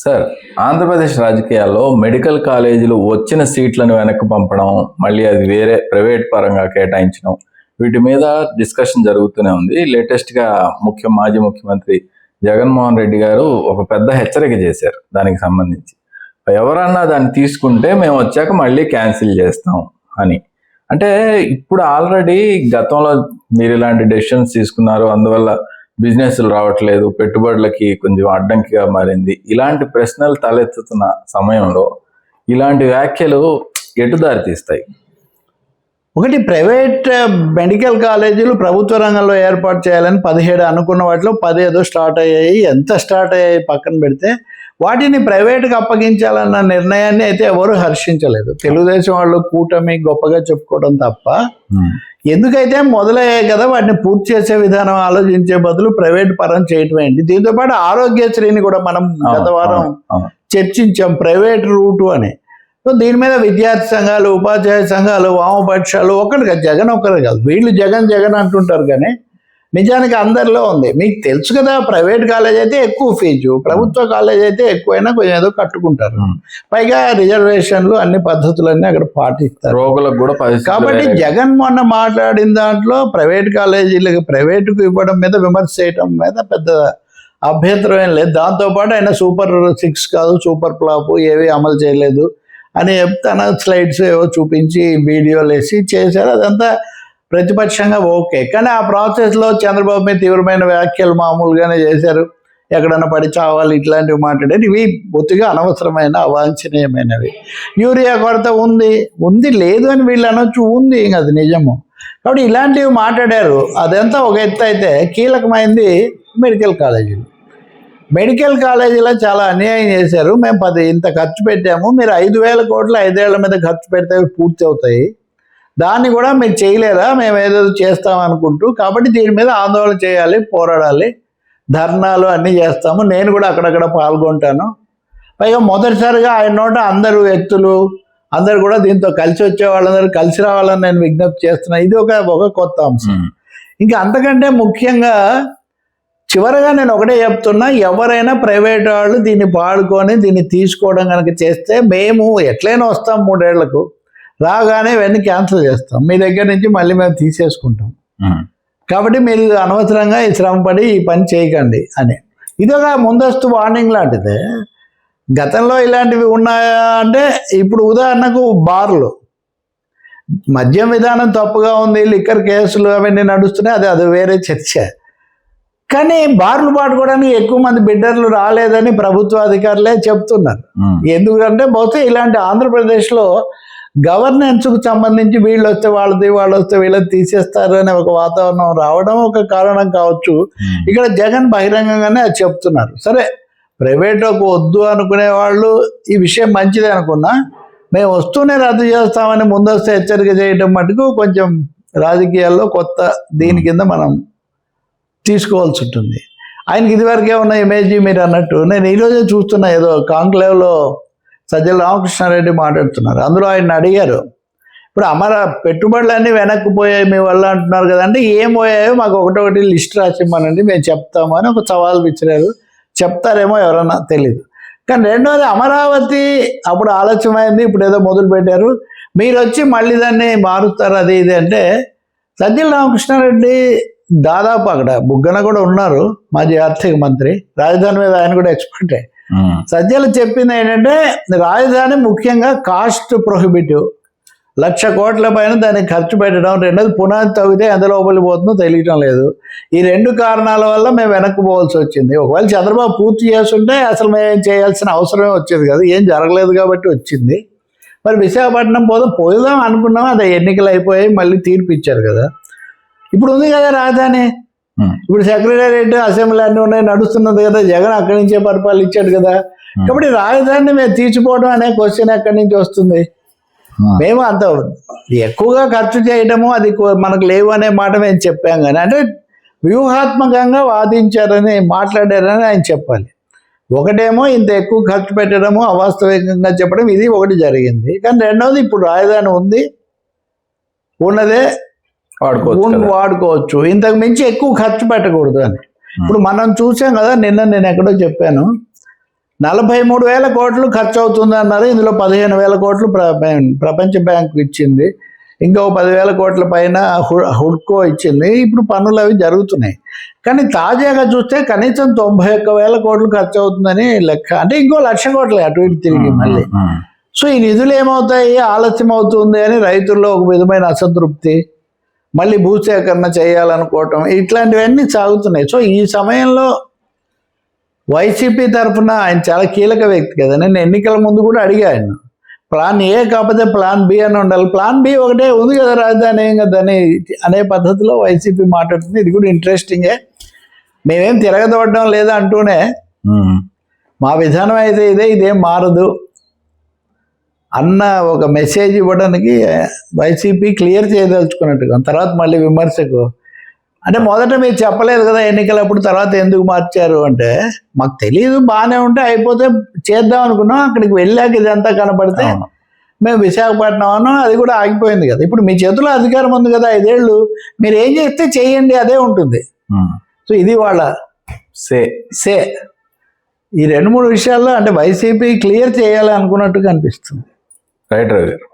Sir, Andhra Pradesh రాజకీయాల్లో medical కాలేజీలు వచ్చిన సీట్లను వెనక్కి పంపడం, మళ్ళీ అది వేరే ప్రైవేట్ పరంగా కేటాయించడం, వీటి మీద డిస్కషన్ జరుగుతూనే ఉంది. లేటెస్ట్గా మాజీ ముఖ్యమంత్రి జగన్మోహన్ రెడ్డి గారు ఒక పెద్ద హెచ్చరిక చేశారు దానికి సంబంధించి. ఎవరన్నా దాన్ని తీసుకుంటే మేము వచ్చాక మళ్ళీ క్యాన్సిల్ చేస్తాం అని. అంటే ఇప్పుడు ఆల్రెడీ గతంలో మీరు ఇలాంటి డెసిషన్స్ తీసుకున్నారు, అందువల్ల బిజినెస్లు రావట్లేదు, పెట్టుబడులకి కొంచెం అడ్డంకిగా మారింది, ఇలాంటి ప్రశ్నలు తలెత్తుతున్న సమయంలో ఇలాంటి వ్యాఖ్యలు ఎటు దారి తీస్తాయి? ఒకటి, ప్రైవేట్ మెడికల్ కాలేజీలు ప్రభుత్వ రంగంలో ఏర్పాటు చేయాలని 17 అనుకున్న వాటిలో 10 ఏదో స్టార్ట్ అయ్యాయి. ఎంత స్టార్ట్ అయ్యాయి పక్కన పెడితే, వాటిని ప్రైవేట్కి అప్పగించాలన్న నిర్ణయాన్ని అయితే ఎవరు హర్షించలేదు. తెలుగుదేశం వాళ్ళు కూటమి గొప్పగా చెప్పుకోవడం తప్ప, ఎందుకైతే మొదలయ్యాయి కదా వాటిని పూర్తి చేసే విధానం ఆలోచించే బదులు ప్రైవేట్ పరం చేయటం ఏంటి. దీంతోపాటు ఆరోగ్యశ్రీని కూడా మనం గత వారం చర్చించాం, ప్రైవేట్ రూటు అని. సో దీని మీద విద్యార్థి సంఘాలు, ఉపాధ్యాయ సంఘాలు, వామపక్షాలు, ఒకటి కాదు, జగన్ ఒక్కరు కాదు, వీళ్ళు జగన్ జగన్ అంటుంటారు కానీ నిజానికి అందరిలో ఉంది. మీకు తెలుసు కదా, ప్రైవేట్ కాలేజ్ అయితే ఎక్కువ ఫీజు, ప్రభుత్వ కాలేజ్ అయితే ఎక్కువైనా కొంచెం ఏదో కట్టుకుంటారు. పైగా రిజర్వేషన్లు, అన్ని పద్ధతులన్నీ అక్కడ పాటిస్తారు, రోగులకు కూడా. కాబట్టి జగన్ మొన్న మాట్లాడిన దాంట్లో ప్రైవేట్ కాలేజీలకు ప్రైవేటుకు ఇవ్వడం మీద విమర్శ చేయడం మీద పెద్ద అభ్యంతరం ఏం లేదు. దాంతోపాటు ఆయన సూపర్ 6 కాదు, సూపర్ ఫ్లాప్ ఏవి అమలు చేయలేదు అని తన స్లైడ్స్ ఏవో చూపించి వీడియోలు వేసి చేశారు. అదంతా ప్రతిపక్షంగా ఓకే. కానీ ఆ ప్రాసెస్లో చంద్రబాబు మీద తీవ్రమైన వ్యాఖ్యలు మామూలుగానే చేశారు. ఎక్కడన్నా పడి చావాలి ఇట్లాంటివి మాట్లాడారు. ఇవి బొత్తిగా అనవసరమైన, అవాంఛనీయమైనవి. యూరియా కొరత ఉంది లేదు అని వీళ్ళు అనొచ్చు, ఉంది, ఇంక అది నిజము. కాబట్టి ఇలాంటివి మాట్లాడారు. అదంతా ఒక ఎత్తు అయితే, కీలకమైంది మెడికల్ కాలేజీలు. మెడికల్ కాలేజీలో చాలా అన్యాయం చేశారు. మేము ఇంత ఖర్చు పెట్టాము, మీరు 5,000 కోట్లు 5 ఏళ్ల మీద ఖర్చు పెడితే పూర్తి అవుతాయి, దాన్ని కూడా మీరు చేయలేదా, మేము ఏదో చేస్తామనుకుంటూ. కాబట్టి దీని మీద ఆందోళన చేయాలి, పోరాడాలి, ధర్నాలు అన్నీ చేస్తాము, నేను కూడా అక్కడక్కడ పాల్గొంటాను. పైగా మొదటిసారిగా ఆయన నోట అందరూ వ్యక్తులు అందరు కూడా దీంతో కలిసి వచ్చే వాళ్ళందరూ కలిసి రావాలని నేను విజ్ఞప్తి చేస్తున్నాను. ఇది ఒక కొత్త అంశం. ఇంకా అంతకంటే ముఖ్యంగా చివరగా నేను ఒకటే చెప్తున్నా, ఎవరైనా ప్రైవేట్ వాళ్ళు దీన్ని పాడుకొని దీన్ని తీసుకోవడం కనుక చేస్తే మేము ఎట్లయినా వస్తాం, 3 ఏళ్లకు రాగానే ఇవన్నీ క్యాన్సిల్ చేస్తాం, మీ దగ్గర నుంచి మళ్ళీ మేము తీసేసుకుంటాం. కాబట్టి మీరు అనవసరంగా ఈ శ్రమపడి ఈ పని చేయకండి అని. ఇది ఒక ముందస్తు వార్నింగ్ లాంటిదే. గతంలో ఇలాంటివి ఉన్నాయా అంటే, ఇప్పుడు ఉదాహరణకు బార్లు, మద్యం విధానం తప్పుగా ఉంది, లిక్కర్ కేసులు అవన్నీ నడుస్తున్నాయి, అది వేరే చర్చ. కానీ బార్లు పాడుకోవడానికి ఎక్కువ మంది బిడ్డర్లు రాలేదని ప్రభుత్వ అధికారులే చెప్తున్నారు. ఎందుకంటే బహుశా ఇలాంటి ఆంధ్రప్రదేశ్లో గవర్నెన్స్కు సంబంధించి వీళ్ళు వస్తే వాళ్ళది, వాళ్ళు వస్తే వీళ్ళది తీసేస్తారు అనే ఒక వాతావరణం రావడం ఒక కారణం కావచ్చు. ఇక్కడ జగన్ బహిరంగంగానే అది చెప్తున్నారు. సరే, ప్రైవేట్లోకి వద్దు అనుకునే వాళ్ళు ఈ విషయం మంచిది అనుకున్నా, మేము వస్తూనే రద్దు చేస్తామని ముందస్తు హెచ్చరిక చేయడం మటుకు కొంచెం రాజకీయాల్లో కొత్త దీని కింద మనం తీసుకోవాల్సి ఉంటుంది. ఆయనకి ఇదివరకే ఉన్న ఇమేజ్ మీరు అన్నట్టు, నేను ఈరోజే చూస్తున్నా, ఏదో కాంక్లేవ్లో సజ్జల రామకృష్ణారెడ్డి మాట్లాడుతున్నారు. అందులో ఆయన అడిగారు, ఇప్పుడు పెట్టుబడులన్నీ వెనక్కి పోయాయి మీ వల్ల అంటున్నారు కదా, అంటే ఏం పోయాయో మాకు ఒకటొకటి లిస్ట్ రాసిమ్మనండి, మేము చెప్తాము అని ఒక సవాల్ విసిరారు. చెప్తారేమో ఎవరన్నా తెలియదు. కానీ రెండోది, అమరావతి అప్పుడు ఆలస్యమైంది, ఇప్పుడు ఏదో మొదలు పెట్టారు, మీరు వచ్చి మళ్ళీ దాన్ని మారుస్తారు అది ఇది అంటే, సజ్జల రామకృష్ణారెడ్డి దాదాపు అక్కడ బుగ్గన కూడా ఉన్నారు, మాజీ ఆర్థిక మంత్రి, రాజధాని మీద ఆయన కూడా ఎక్స్పర్టే. సజ్జలు చెప్పింది ఏంటంటే, రాజధాని ముఖ్యంగా కాస్ట్ ప్రొహిబిటివ్, 1,00,000 కోట్ల పైన దానికి ఖర్చు పెట్టడం, రెండోది పునాది తవ్వితే ఎంత లోపలికి పోతుందో తెలియటం లేదు. ఈ 2 కారణాల వల్ల మేము వెనక్కి పోవాల్సి వచ్చింది. ఒకవేళ చంద్రబాబు పూర్తి చేస్తుంటే అసలు మేము చేయాల్సిన అవసరమే వచ్చేది కదా, ఏం జరగలేదు కాబట్టి వచ్చింది. మరి విశాఖపట్నం పోదాం అనుకున్నాం, అది ఎన్నికలు అయిపోయాయి, మళ్ళీ తీర్పు ఇచ్చారు కదా. ఇప్పుడు ఉంది కదా రాజధాని, ఇప్పుడు సెక్రటేరియట్, అసెంబ్లీ అన్నీ ఉన్నాయి, నడుస్తున్నది కదా, జగన్ అక్కడి నుంచే పరిపాలించాడు కదా. కాబట్టి రాజధానిని మేము తీర్చిపోవడం అనే క్వశ్చన్ ఎక్కడి నుంచి వస్తుంది? మేము అంత ఎక్కువగా ఖర్చు చేయడము అది మనకు లేవు అనే మాట మేము చెప్పాం, కానీ అంటే వ్యూహాత్మకంగా వాదించారని మాట్లాడారని ఆయన చెప్పాలి. ఒకటేమో ఇంత ఎక్కువ ఖర్చు పెట్టడము, అవాస్తవికంగా చెప్పడం, ఇది ఒకటి జరిగింది. కానీ రెండవది, ఇప్పుడు రాజధాని ఉంది, ఉన్నదే వాడుకోవచ్చు, ఇంతకు మించి ఎక్కువ ఖర్చు పెట్టకూడదు అని. ఇప్పుడు మనం చూసాం కదా, నిన్న నేను ఎక్కడో చెప్పాను, 43,000 కోట్లు ఖర్చు అవుతుంది అన్నారు. ఇందులో 15,000 కోట్లు ప్రపంచ బ్యాంకు ఇచ్చింది, ఇంకో 10,000 కోట్ల పైన హుడ్కో ఇచ్చింది. ఇప్పుడు పనులు అవి జరుగుతున్నాయి. కానీ తాజాగా చూస్తే కనీసం 91,000 కోట్లు ఖర్చు అవుతుందని లెక్క. అంటే ఇంకో 1,00,000 కోట్లు అటు ఇటు తిరిగి మళ్ళీ. సో ఈ నిధులు ఏమవుతాయి, ఆలస్యం అవుతుంది అని రైతుల్లో ఒక విధమైన అసంతృప్తి, మళ్ళీ భూసేకరణ చేయాలనుకోవటం, ఇట్లాంటివన్నీ సాగుతున్నాయి. సో ఈ సమయంలో వైసీపీ తరఫున ఆయన చాలా కీలక వ్యక్తి కదా. నేను ఎన్నికల ముందు కూడా అడిగా ఆయన, ప్లాన్ ఏ కాకపోతే ప్లాన్ బి అని ఉండాలి. ప్లాన్ బి ఒకటే ఉంది కదా, రాజధాని ఏం కదా అని అనే పద్ధతిలో వైసీపీ మాట్లాడుతుంది. ఇది కూడా ఇంట్రెస్టింగే. మేమేం తిరగదోడడం లేదా అంటూనే మా విధానం అయితే ఇదేం మారదు అన్న ఒక మెసేజ్ ఇవ్వడానికి వైసీపీ క్లియర్ చేయదలుచుకున్నట్టుగా. తర్వాత మళ్ళీ విమర్శకు అంటే మొదట మీరు చెప్పలేదు కదా ఎన్నికలప్పుడు, తర్వాత ఎందుకు మార్చారు అంటే, మాకు తెలియదు, బాగానే ఉంటే అయిపోతే చేద్దాం అనుకున్నాం. అక్కడికి వెళ్ళాక ఇదంతా కనపడితే మేము విశాఖపట్నం అన్నాం, అది కూడా ఆగిపోయింది కదా. ఇప్పుడు మీ చేతిలో అధికారం ఉంది కదా, 5 ఏళ్ళు మీరు ఏం చేస్తే చేయండి, అదే ఉంటుంది. సో ఇది వాళ్ళ సే ఈ 2-3 విషయాల్లో అంటే వైసీపీ క్లియర్ చేయాలి అనుకున్నట్టుగా అనిపిస్తుంది. రైట్ రవి గారు.